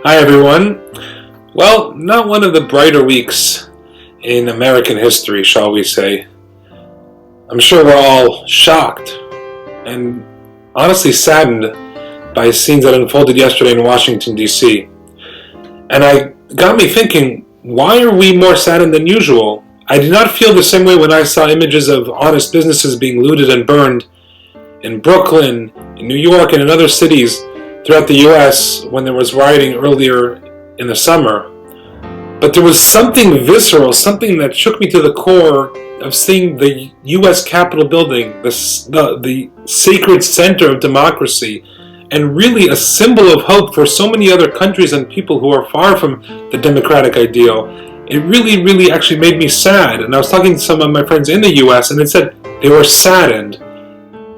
Hi everyone. Well, not one of the brighter weeks in American history, shall we say. I'm sure we're all shocked and honestly saddened by scenes that unfolded yesterday in Washington, D.C. And it got me thinking, why are we more saddened than usual? I did not feel the same way when I saw images of honest businesses being looted and burned in Brooklyn, in New York, and in other cities throughout the U.S. when there was rioting earlier in the summer. But there was something visceral, something that shook me to the core of seeing the U.S. Capitol building, the sacred center of democracy, and really a symbol of hope for so many other countries and people who are far from the democratic ideal. It really actually made me sad. And I was talking to some of my friends in the U.S. and they said they were saddened.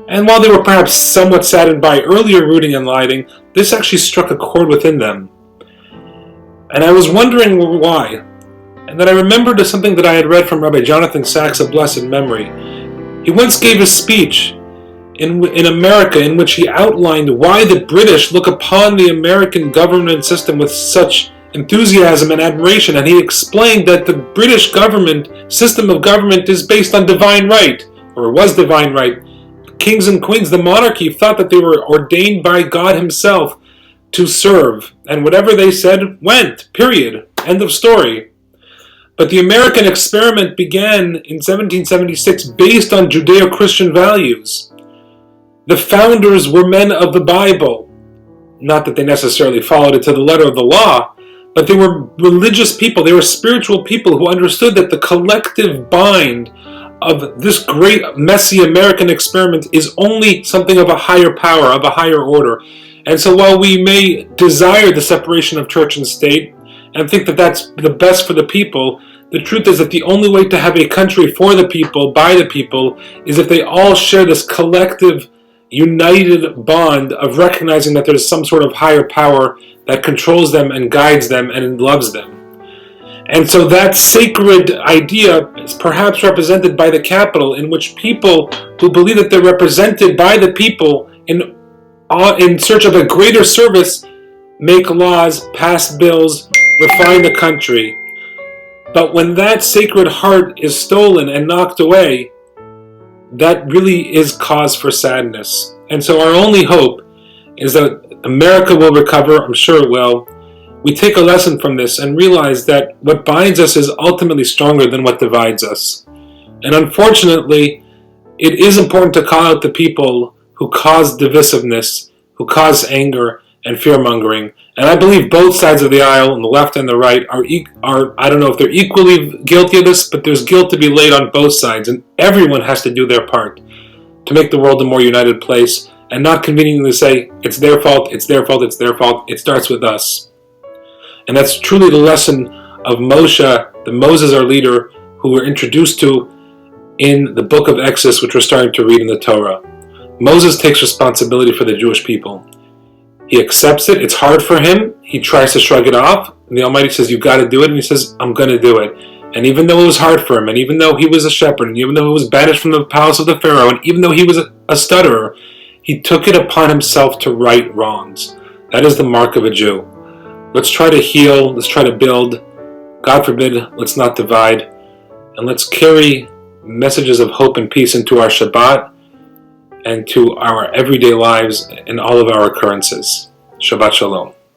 And while they were perhaps somewhat saddened by earlier looting and rioting, this actually struck a chord within them. And I was wondering why. And then I remembered something that I had read from Rabbi Jonathan Sachs of blessed memory. He once gave a speech in America in which he outlined why the British look upon the American government system with such enthusiasm and admiration. And he explained that the British government, system of government, is based on divine right, or was divine right. Kings and queens, the monarchy, thought that they were ordained by God himself to serve, and whatever they said went, period. End of story. But the American experiment began in 1776 based on Judeo-Christian values. The founders were men of the Bible. Not that they necessarily followed it to the letter of the law, but they were religious people. They were spiritual people who understood that the collective bind of this great, messy American experiment is only something of a higher power, of a higher order. And so while we may desire the separation of church and state and think that that's the best for the people, the truth is that the only way to have a country for the people, by the people, is if they all share this collective, united bond of recognizing that there's some sort of higher power that controls them and guides them and loves them. And so that sacred idea is perhaps represented by the Capitol, in which people who believe that they're represented by the people in search of a greater service make laws, pass bills, refine the country. But when that sacred heart is stolen and knocked away, that really is cause for sadness. And so our only hope is that America will recover. I'm sure it will. We take a lesson from this and realize that what binds us is ultimately stronger than what divides us. And unfortunately, it is important to call out the people who cause divisiveness, who cause anger and fear-mongering. And I believe both sides of the aisle, on the left and the right, are I don't know if they're equally guilty of this, but there's guilt to be laid on both sides. And everyone has to do their part to make the world a more united place and not conveniently say, it's their fault, it's their fault, it's their fault. It starts with us. And that's truly the lesson of Moshe, the Moses, our leader, who we're introduced to in the book of Exodus, which we're starting to read in the Torah. Moses takes responsibility for the Jewish people. He accepts it. It's hard for him. He tries to shrug it off. And the Almighty says, you've got to do it. And he says, I'm going to do it. And even though it was hard for him, and even though he was a shepherd, and even though he was banished from the palace of the Pharaoh, and even though he was a stutterer, he took it upon himself to right wrongs. That is the mark of a Jew. Let's try to heal, let's try to build. God forbid, let's not divide. And let's carry messages of hope and peace into our Shabbat and to our everyday lives and all of our occurrences. Shabbat Shalom.